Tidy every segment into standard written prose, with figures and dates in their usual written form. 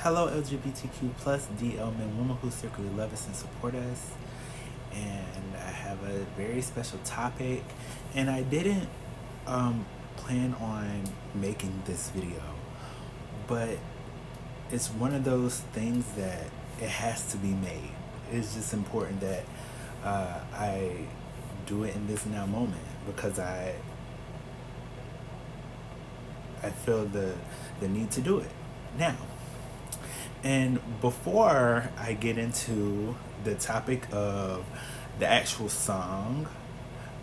Hello, LGBTQ plus DL men, women who secretly love us and support us. And I have a very special topic. And I didn't plan on making this video, but it's one of those things that it has to be made. It's just important that I do it in this now moment because I feel the need to do it now. And before I get into the topic of the actual song,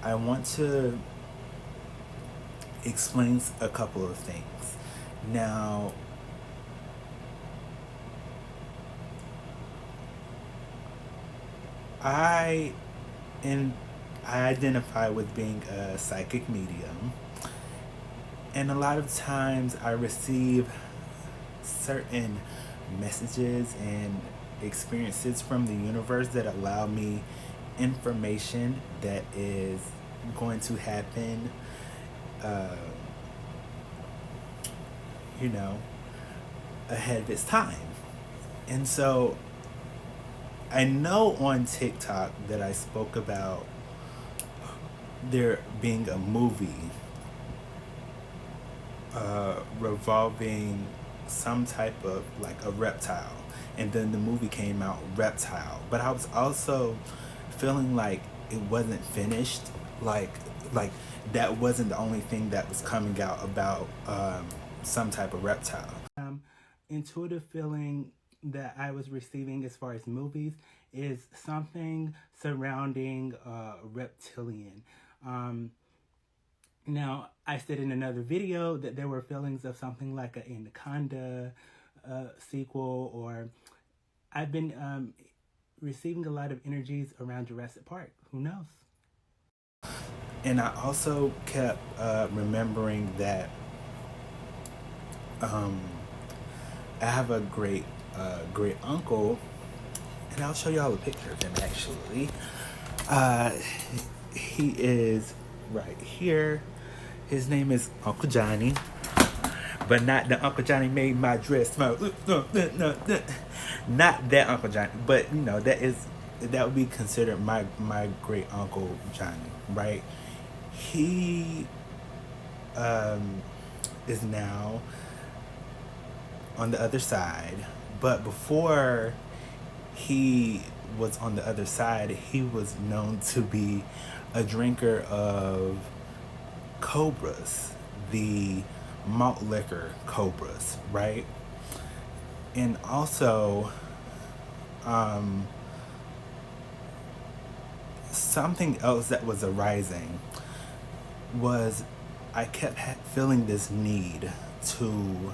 I want to explain a couple of things. Now, I identify with being a psychic medium, and a lot of times I receive certain messages and experiences from the universe that allow me information that is going to happen ahead of its time. And so I know on TikTok that I spoke about there being a movie revolving some type of like a reptile, and then the movie came out Reptile, but I was also feeling like it wasn't finished, like that wasn't the only thing that was coming out about some type of reptile. Intuitive feeling that I was receiving as far as movies is something surrounding reptilian. Now, I said in another video that there were feelings of something like an Anaconda sequel, or I've been receiving a lot of energies around Jurassic Park. Who knows? And I also kept remembering that I have a great uncle, and I'll show y'all a picture of him actually. He is right here. His name is Uncle Johnny, but not the Uncle Johnny made my dress. Not that Uncle Johnny, but that would be considered my great uncle Johnny, right? He is now on the other side, but before he was on the other side, he was known to be a drinker of Cobras, the malt liquor Cobras, right? And also something else that was arising was I kept feeling this need to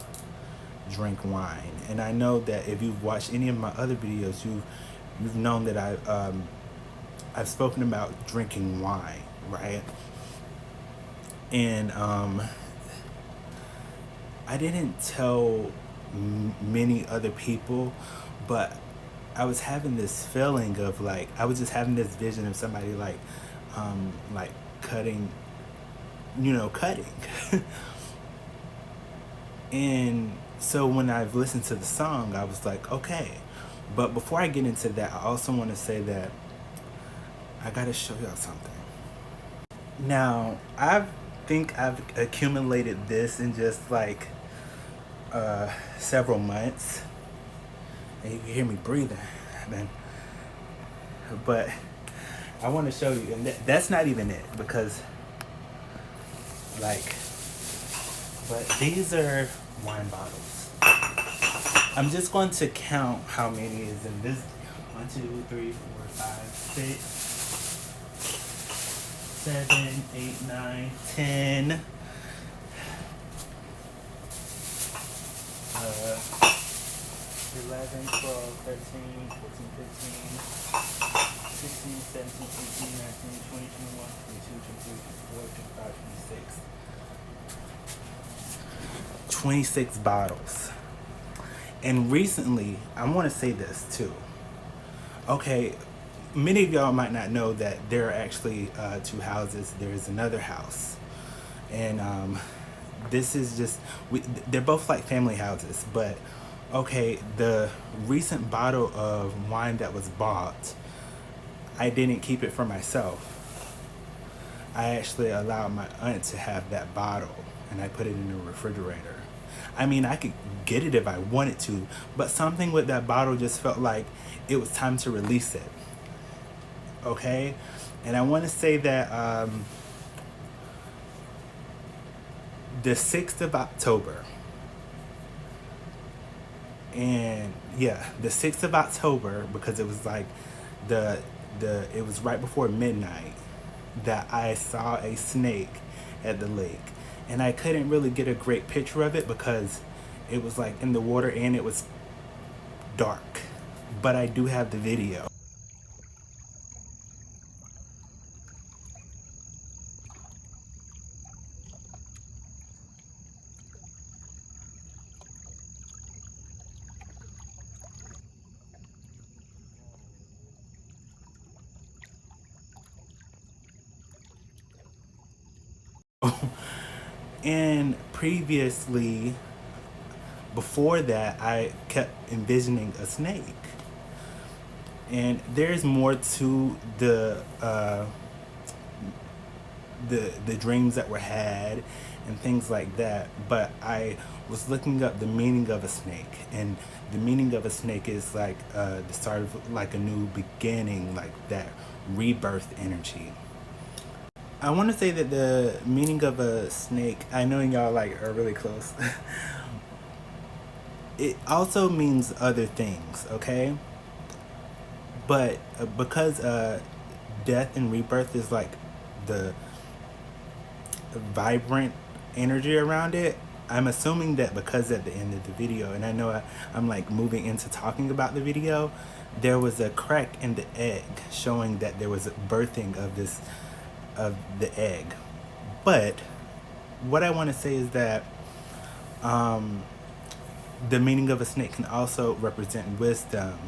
drink wine. And I know that if you've watched any of my other videos, you've known that I've spoken about drinking wine, right? And I didn't tell many other people, but I was having this feeling of like, I was just having this vision of somebody like cutting. And so when I've listened to the song, I was like, okay. But before I get into that, I also want to say that I gotta show y'all something. Now, I think I've accumulated this in just like several months, and you can hear me breathing, man. But I want to show you, and that's not even it, because but these are wine bottles. I'm just going to count how many is in this. 1, 2, 3, 4, 5, 6, 7, 8, 9, 10. 11, 12, 13, 14, 15, 16, 17, 18, 19, 20, 21, 22, 23, 24, 25, 26. 26 bottles. And recently, I want to say this too. Okay, many of y'all might not know that there are actually two houses. There's another house. And this is just, they're both like family houses, but Okay, the recent bottle of wine that was bought, I didn't keep it for myself. I actually allowed my aunt to have that bottle and I put it in the refrigerator. I mean, I could get it if I wanted to, but something with that bottle just felt like it was time to release it. Okay? And I want to say that the 6th of October, and yeah, the 6th of October, because it was like the it was right before midnight that I saw a snake at the lake, and I couldn't really get a great picture of it because it was like in the water and it was dark, but I do have the video. And previously, before that, I kept envisioning a snake. And there's more to the dreams that were had and things like that. But I was looking up the meaning of a snake, and the meaning of a snake is like the start of like a new beginning, like that rebirth energy. I want to say that the meaning of a snake, I know y'all like are really close. It also means other things, okay? But because death and rebirth is like the vibrant energy around it, I'm assuming that because at the end of the video, and I know I'm like moving into talking about the video, there was a crack in the egg showing that there was a birthing of this of the egg. But what I want to say is that um, the meaning of a snake can also represent wisdom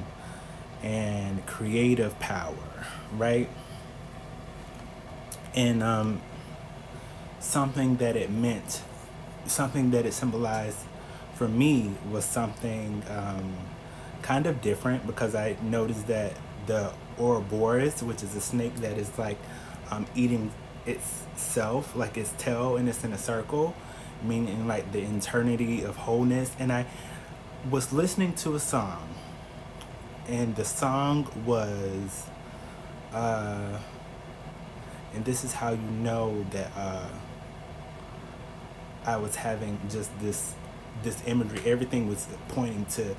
and creative power, right? And something that it meant, something that it symbolized for me was something kind of different because I noticed that the Ouroboros, which is a snake that is like eating itself, like its tail, and it's in a circle, meaning like the eternity of wholeness. And I was listening to a song, and the song was, and this is how you know that I was having just this imagery. Everything was pointing to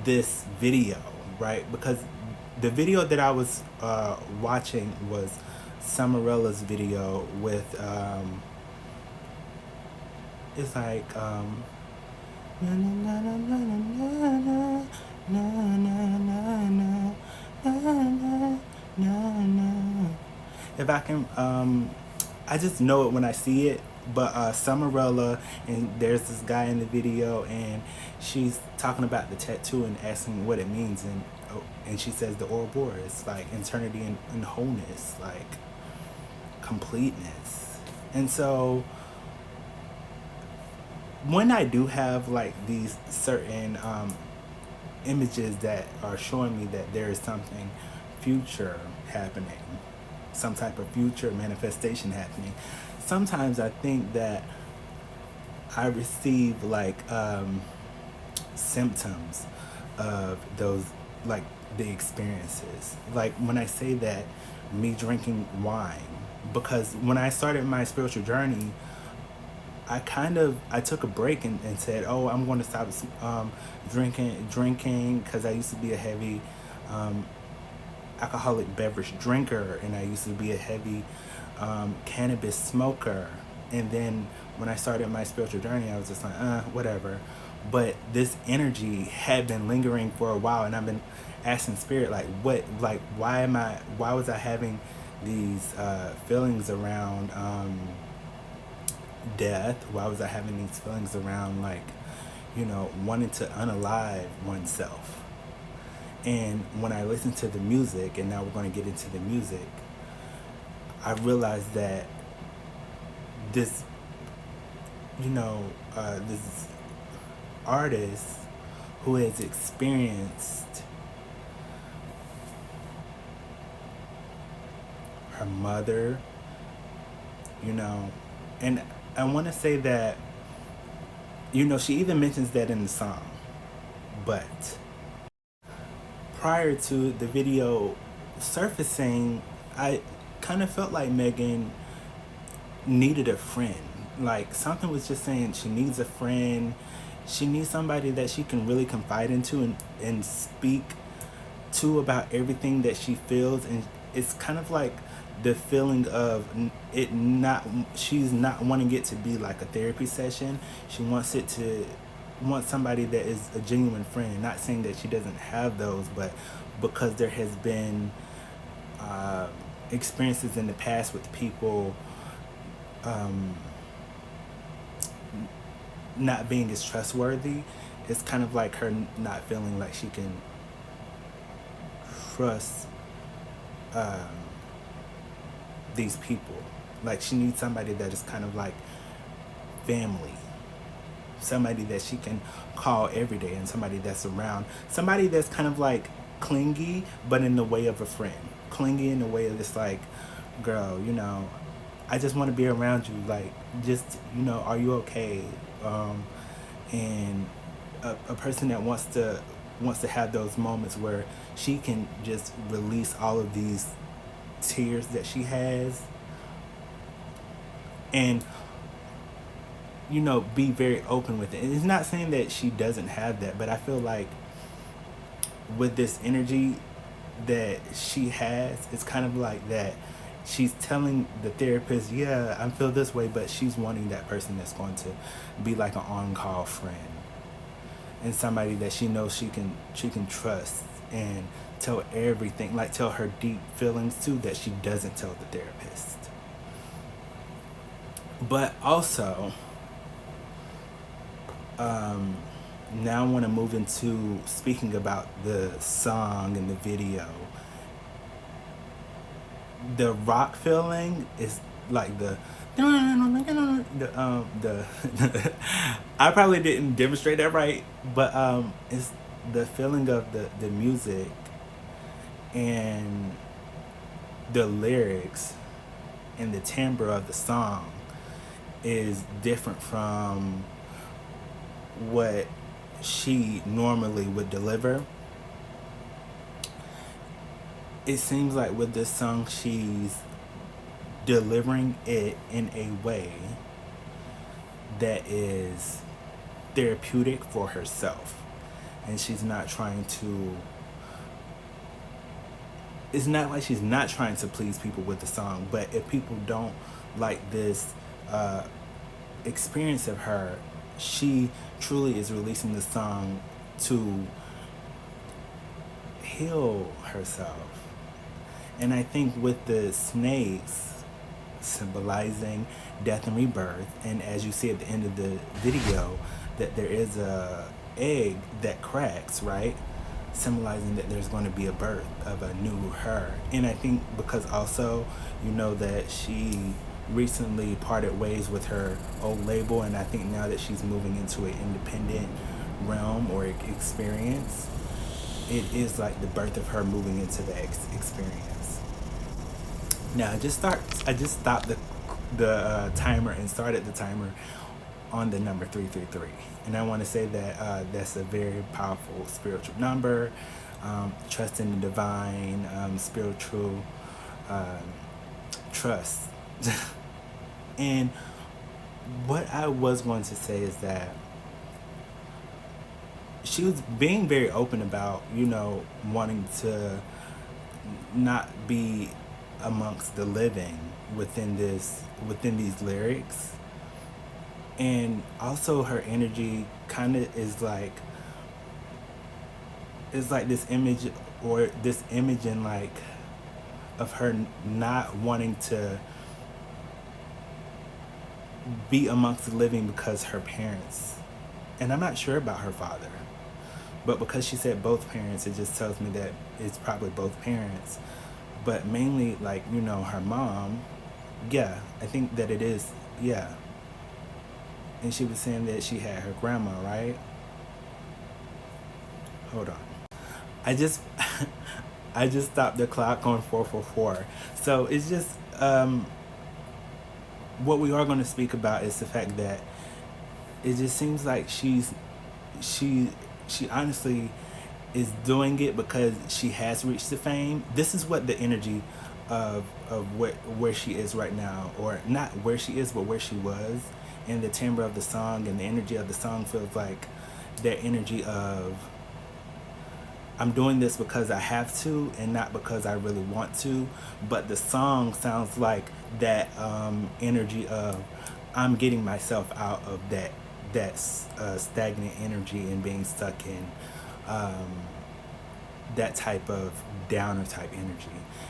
this video, right? Because the video that I was watching was Summerella's video with it's like na na na na na na na na na na na na. If I can I just know it when I see it. But Summerella, and there's this guy in the video, and she's talking about the tattoo and asking what it means, and she says the Ouroboros, like eternity and wholeness, like completeness. And so when I do have like these certain images that are showing me that there is something future happening, some type of future manifestation happening, sometimes I think that I receive like symptoms of those, like the experiences. Like when I say that, me drinking wine, because when I started my spiritual journey, I took a break and said, oh, I'm going to stop drinking because I used to be a heavy alcoholic beverage drinker, and I used to be a heavy cannabis smoker. And then when I started my spiritual journey, I was just like, whatever. But this energy had been lingering for a while, and I've been asking spirit, like, why was I having these feelings around death? Why was I having these feelings around, like, wanting to unalive oneself? And when I listened to the music, and now we're going to get into the music, I realized that this, this artist who has experienced her mother, you know, and I want to say that, she even mentions that in the song, but prior to the video surfacing, I kind of felt like Megan needed a friend. Like something was just saying she needs a friend. She needs somebody that she can really confide into and speak to about everything that she feels. And it's kind of like the feeling of it not, she's not wanting it to be like a therapy session. She wants it to want somebody that is a genuine friend. Not saying that she doesn't have those, but because there has been experiences in the past with people not being as trustworthy, it's kind of like her not feeling like she can trust these people. Like she needs somebody that is kind of like family, somebody that she can call every day, and somebody that's around, somebody that's kind of like clingy, but in the way of a friend, clingy in the way of this like, girl, I just want to be around you, like just, are you okay? And a person that wants to have those moments where she can just release all of these tears that she has, and be very open with it. And it's not saying that she doesn't have that, but I feel like with this energy that she has, it's kind of like that she's telling the therapist, yeah, I feel this way, but she's wanting that person that's going to be like an on-call friend, and somebody that she knows she can trust and tell everything, like tell her deep feelings too, that she doesn't tell the therapist. But also, now I want to move into speaking about the song and the video. The rock feeling is like the I probably didn't demonstrate that right, but it's the feeling of the music and the lyrics and the timbre of the song is different from what she normally would deliver. It seems like with this song, she's delivering it in a way that is therapeutic for herself. And she's not trying to, it's not like she's not trying to please people with the song, but if people don't like this experience of her, she truly is releasing the song to heal herself. And I think with the snakes symbolizing death and rebirth, and as you see at the end of the video, that there is a egg that cracks, right? Symbolizing that there's going to be a birth of a new her. And I think because also, that she recently parted ways with her old label, and I think now that she's moving into an independent realm or experience, it is like the birth of her moving into the experience. Now I just stopped the timer and started the timer on the number 333, and I want to say that that's a very powerful spiritual number. Trust in the divine, spiritual trust. And what I was going to say is that she was being very open about, wanting to not be amongst the living within these lyrics. And also her energy kind of is like, it's like this image in like of her not wanting to be amongst the living because her parents, and I'm not sure about her father, but because she said both parents, it just tells me that it's probably both parents, but mainly like, her mom. Yeah, I think that it is, yeah. And she was saying that she had her grandma, right? Hold on. I just I just stopped the clock on 444. So it's just what we are going to speak about is the fact that it just seems like she she honestly is doing it because she has reached the fame. This is what the energy of where she is right now, or not where she is, but where she was, and the timbre of the song and the energy of the song feels like that energy of I'm doing this because I have to and not because I really want to. But the song sounds like that energy of I'm getting myself out of that stagnant energy and being stuck in um, that type of downer type energy.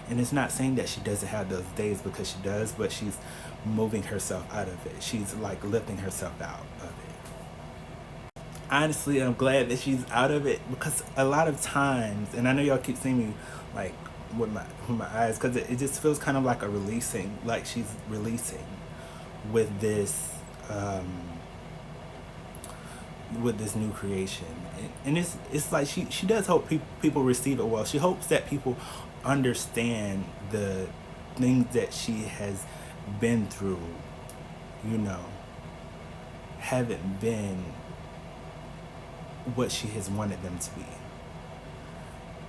And it's not saying that she doesn't have those days, because she does, but she's moving herself out of it. She's like lifting herself out of it. Honestly, I'm glad that she's out of it, because a lot of times, and I know y'all keep seeing me like with my eyes, because it just feels kind of like a releasing, like she's releasing with this um, with this new creation. And it's like she does hope people receive it well. She hopes that people understand the things that she has been through, you know, haven't been what she has wanted them to be.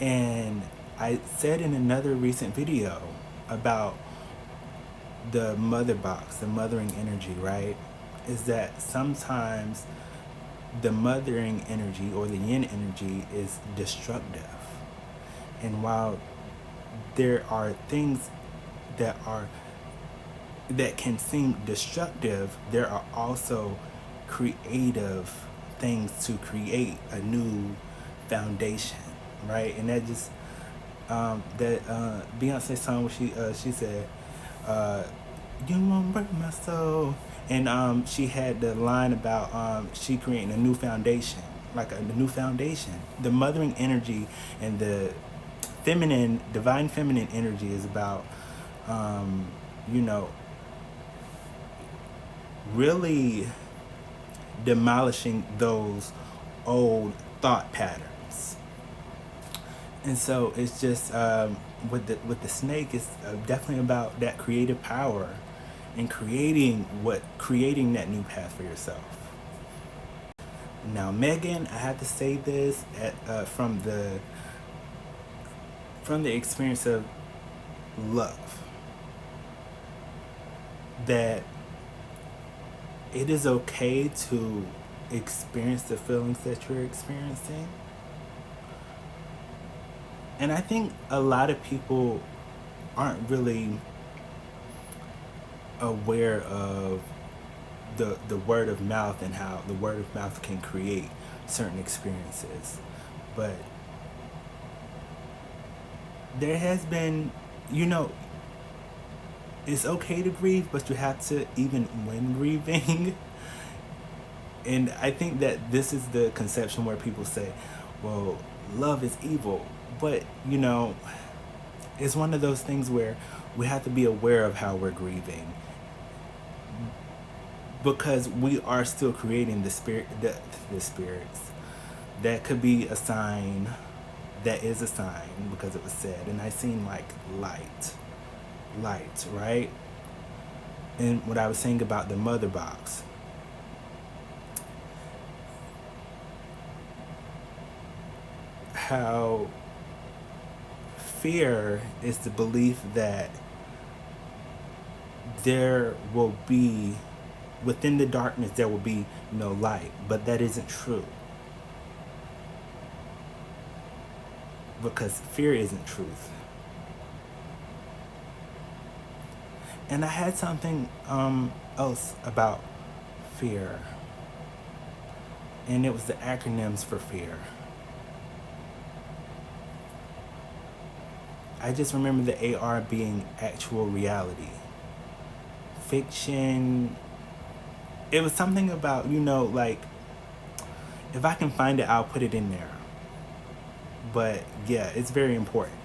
And I said in another recent video about the mother box, the mothering energy, right? Is that sometimes the mothering energy or the yin energy is destructive. And while there are things that are that can seem destructive, there are also creative things to create a new foundation, right? And that just that Beyonce song where she said, uh, "You won't break my soul," and she had the line about she creating a new foundation, like a new foundation. The mothering energy and the feminine, divine feminine energy is about, you know, really demolishing those old thought patterns. And so it's just with the snake, it's definitely about that creative power and creating that new path for yourself. Now, Megan, I have to say this from the experience of love, that it is okay to experience the feelings that you're experiencing. And I think a lot of people aren't really aware of the word of mouth and how the word of mouth can create certain experiences. But there has been, you know, it's okay to grieve, but you have to, even when grieving. And I think that this is the conception where people say, well, love is evil. But, you know, it's one of those things where we have to be aware of how we're grieving, because we are still creating the spirits. That could be a sign. That is a sign, because it was said. And I seen like light, right? And what I was saying about the mother box, how fear is the belief that there will be, within the darkness, there will be no light. But that isn't true, because fear isn't truth. And I had something else about fear, and it was the acronyms for fear. I just remember the AR being actual reality. Fiction, it was something about, you know, like, if I can find it, I'll put it in there. But yeah, it's very important.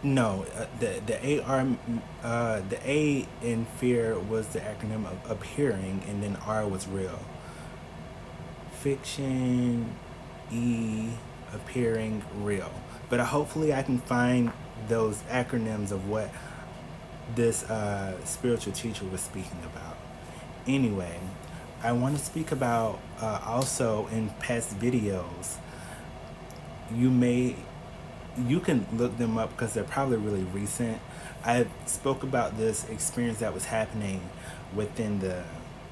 No, the A in fear was the acronym of appearing, and then R was real. fiction appearing real. But hopefully I can find those acronyms of what this spiritual teacher was speaking about. Anyway, I want to speak about also in past videos. You can look them up because they're probably really recent. I spoke about this experience that was happening within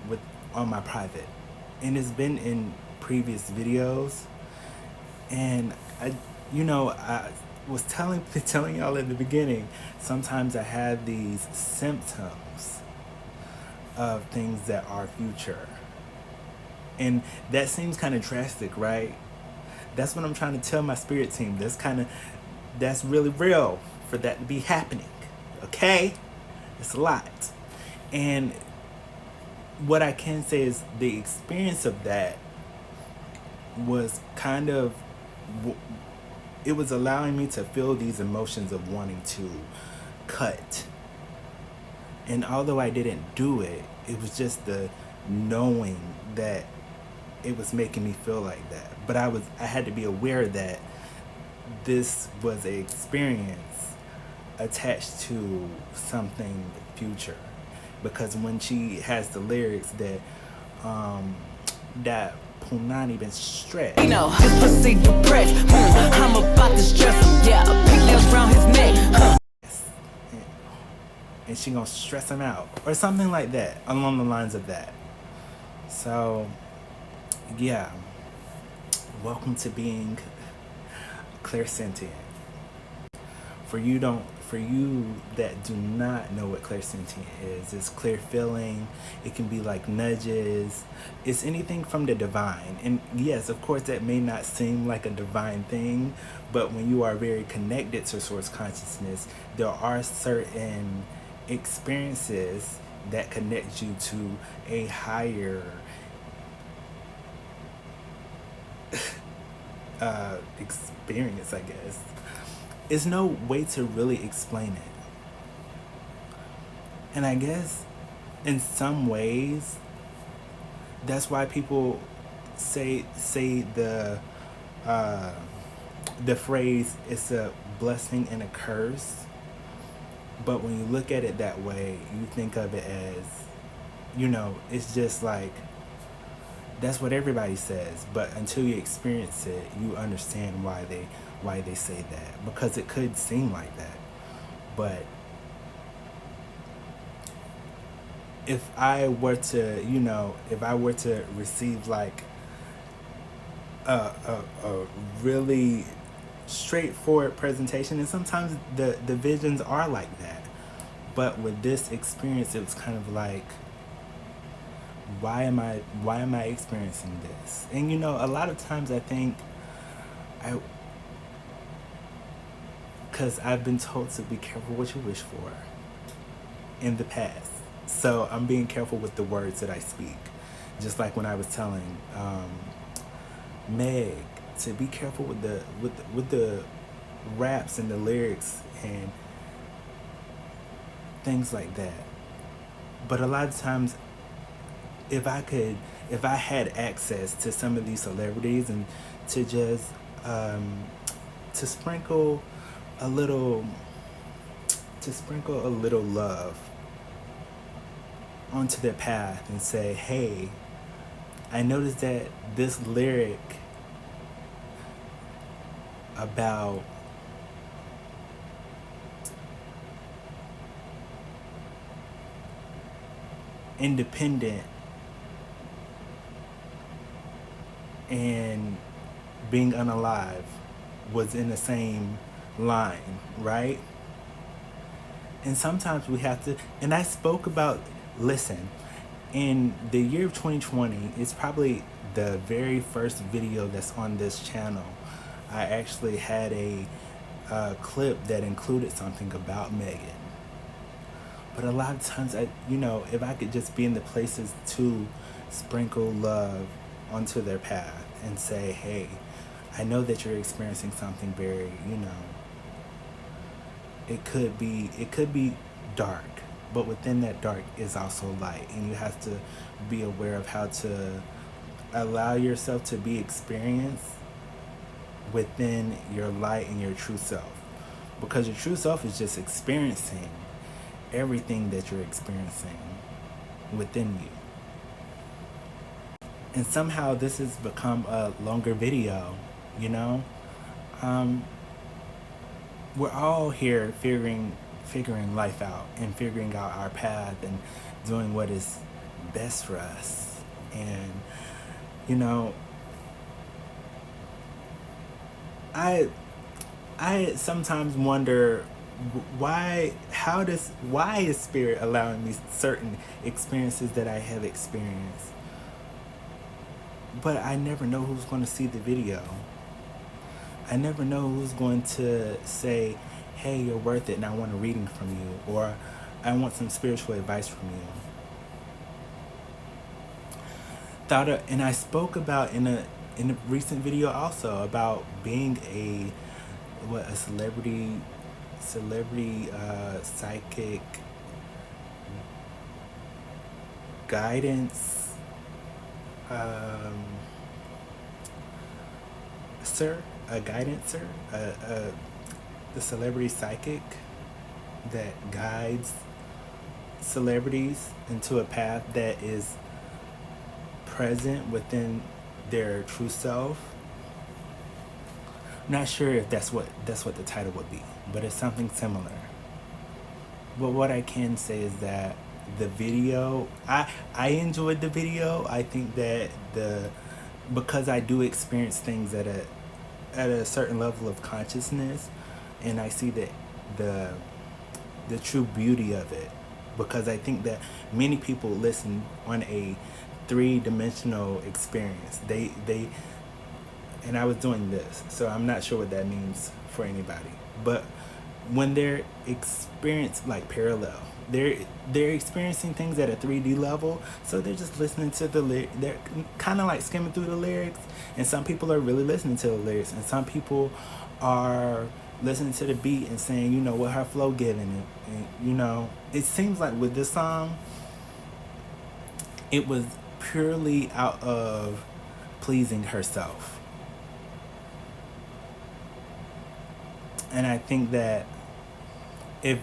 with on my private, and it's been in previous videos. And I was telling y'all in the beginning. Sometimes I have these symptoms of things that are future, and that seems kind of drastic, right? That's what I'm trying to tell my spirit team. That's really real for that to be happening. Okay? It's a lot. And what I can say is the experience of that was it was allowing me to feel these emotions of wanting to cut. And although I didn't do it, it was just the knowing that it was making me feel like that. But I had to be aware that this was an experience attached to something future. Because when she has the lyrics that Punani been stressed. You know, this pussy depressed. I'm about to stress him. Yeah, pigtails around his neck. And she gonna stress him out. Or something like that. Along the lines of that. So yeah, welcome to being clairsentient. For you that do not know what clairsentient is, it's clear feeling. It can be like nudges. It's anything from the divine. And yes, of course, that may not seem like a divine thing, but when you are very connected to source consciousness, there are certain experiences that connect you to a higher experience, I guess. There's no way to really explain it. And I guess in some ways that's why people say the phrase it's a blessing and a curse. But when you look at it that way, you think of it as, it's just like that's what everybody says, but until you experience it, you understand why they say that, because it could seem like that. But if I were to receive like a really straightforward presentation, and sometimes the visions are like that, but with this experience, it was kind of like, why am I experiencing this? And a lot of times I think because I've been told to be careful what you wish for in the past, so I'm being careful with the words that I speak. Just like when I was telling Meg to be careful with the raps and the lyrics and things like that. But a lot of times, if I had access to some of these celebrities and to just to sprinkle a little love onto their path and say, hey, I noticed that this lyric about independent and being unalive was in the same line, right? And sometimes we have to, and I spoke about, listen, in the year of 2020, it's probably the very first video that's on this channel. I actually had a clip that included something about Megan. But a lot of times, if I could just be in the places to sprinkle love onto their path and say, hey, I know that you're experiencing something very, it could be dark, but within that dark is also light, and you have to be aware of how to allow yourself to be experienced within your light and your true self, because your true self is just experiencing everything that you're experiencing within you. And somehow this has become a longer video, you know. um, we're all here figuring life out and figuring out our path and doing what is best for us. And you know, I I sometimes wonder why is spirit allowing me certain experiences that I have experienced, but I never know who's going to see the video. I never know who's going to say, hey, you're worth it and I want a reading from you, or I want some spiritual advice from you. And I spoke about in a recent video also about being a celebrity psychic guidance guidancer, the celebrity psychic that guides celebrities into a path that is present within their true self. I'm not sure if that's what the title would be, but it's something similar. But what I can say is that the video, I enjoyed the video. I think that because I do experience things at a certain level of consciousness, and I see that the true beauty of it, because I think that many people listen on a three-dimensional experience. They and I was doing this, so I'm not sure what that means for anybody, but when they're experienced like parallel, they're experiencing things at a 3D level, so they're just listening to they're kind of like skimming through the lyrics, and some people are really listening to the lyrics, and some people are listening to the beat and saying, you know, what her flow giving, and you know, it seems like with this song, it was purely out of pleasing herself. And I think that if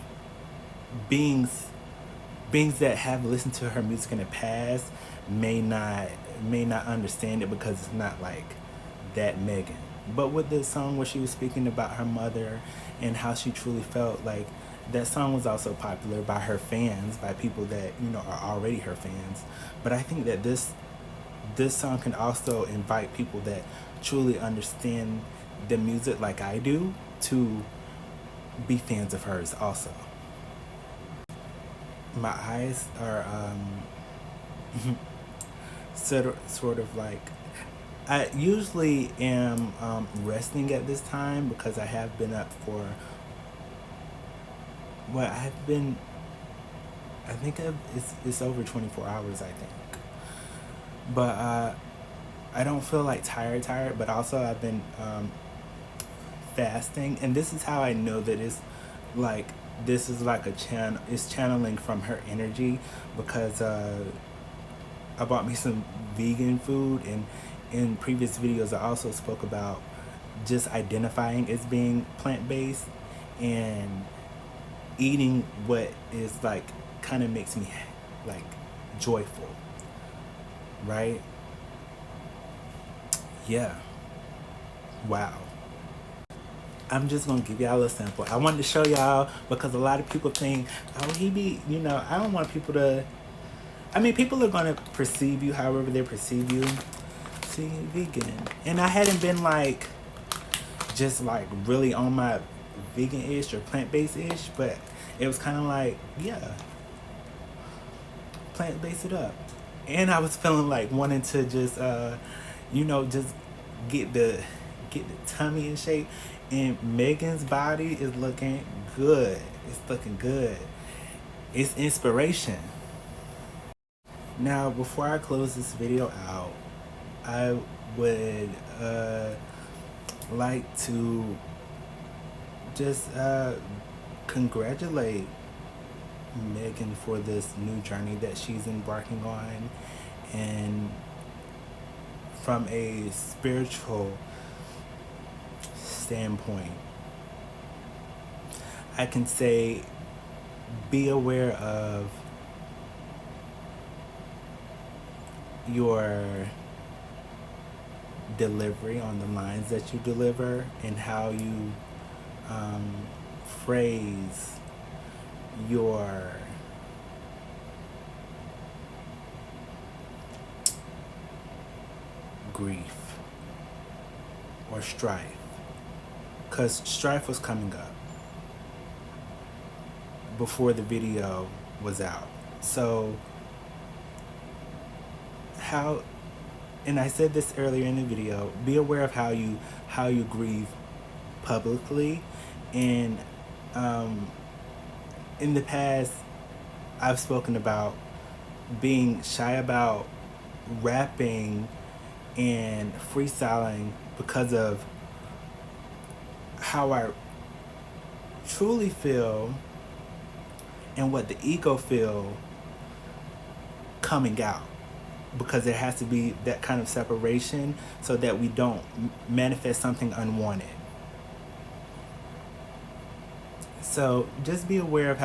beings that have listened to her music in the past may not understand it, because it's not like that Megan. But with this song where she was speaking about her mother and how she truly felt, like that song was also popular by her fans, by people that, you know, are already her fans. But I think that this song can also invite people that truly understand the music like I do to be fans of hers also. My eyes are sort of like, I usually am resting at this time, because I have been up for I think it's over 24 hours, I think. But I don't feel like tired, but also I've been fasting, and this is how I know that this is like it's channeling from her energy, because I bought me some vegan food, and in previous videos I also spoke about just identifying as being plant-based and eating what is like kind of makes me like joyful, right? Yeah. Wow. I'm just gonna give y'all a sample. I wanted to show y'all because a lot of people think, oh, he be, you know, I don't want people to, I mean, people are gonna perceive you however they perceive you. See, vegan. And I hadn't been like, just like really on my vegan-ish or plant-based-ish, but it was kind of like, yeah, plant-based it up. And I was feeling like wanting to just, you know, just get the tummy in shape. And Megan's body is looking good. It's looking good. It's inspiration. Now, before I close this video out, I would like to just congratulate Megan for this new journey that she's embarking on, and from a spiritual standpoint, I can say be aware of your delivery on the lines that you deliver and how you phrase your grief or strife, because strife was coming up before the video was out. So how, and I said this earlier in the video, be aware of how you grieve publicly. And in the past I've spoken about being shy about rapping and freestyling because of how I truly feel and what the ego feel coming out, because there has to be that kind of separation so that we don't manifest something unwanted. So just be aware of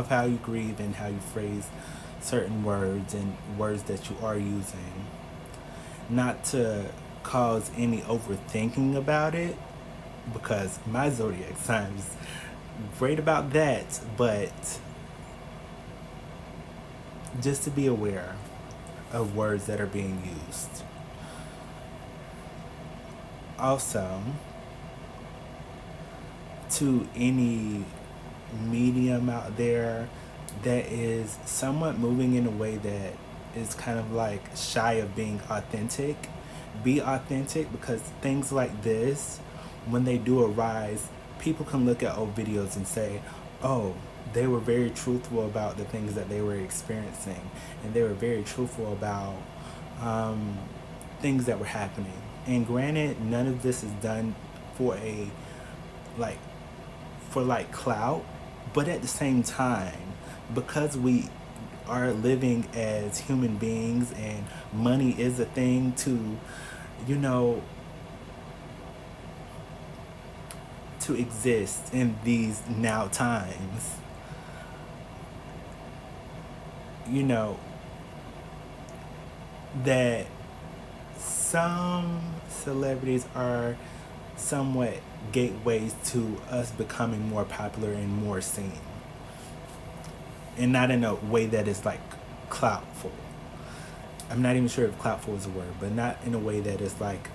how you grieve and how you phrase certain words and words that you are using, not to cause any overthinking about it, because my zodiac sign is great about that, but just to be aware of words that are being used. Also, to any medium out there that is somewhat moving in a way that is kind of like shy of being authentic, be authentic, because things like this, when they do arise, people can look at old videos and say, oh, they were very truthful about the things that they were experiencing, and they were very truthful about things that were happening. And granted, none of this is done for clout, but at the same time, because we are living as human beings and money is a thing to, to exist in these now times, that some celebrities are somewhat gateways to us becoming more popular and more seen. And not in a way that is like cloutful. I'm not even sure if cloutful is a word, but not in a way that is like,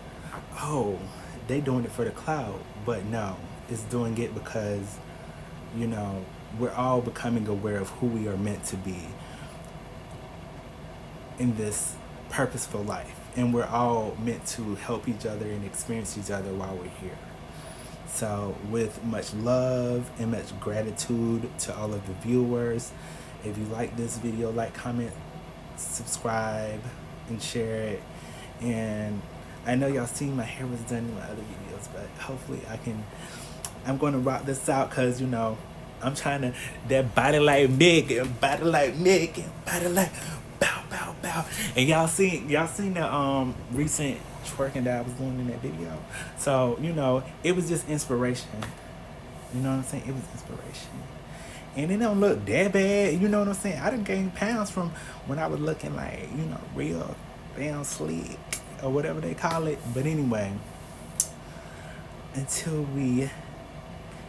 oh, they doing it for the clout. But no, it's doing it because, we're all becoming aware of who we are meant to be in this purposeful life. And we're all meant to help each other and experience each other while we're here. So with much love and much gratitude to all of the viewers, if you like this video, like, comment, subscribe, and share it. And I know y'all seen my hair was done in my other videos, but hopefully I'm going to rock this out, because, I'm trying to, that body like Mick, and body like Mick, and body like bow, bow, bow. And y'all seen the recent twerking that I was doing in that video. So, it was just inspiration. You know what I'm saying? It was inspiration. And it don't look that bad. You know what I'm saying? I done gained pounds from when I was looking like, real damn sleek, or whatever they call it. But anyway, until we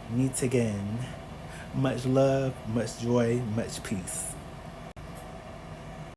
meet again, much love, much joy, much peace.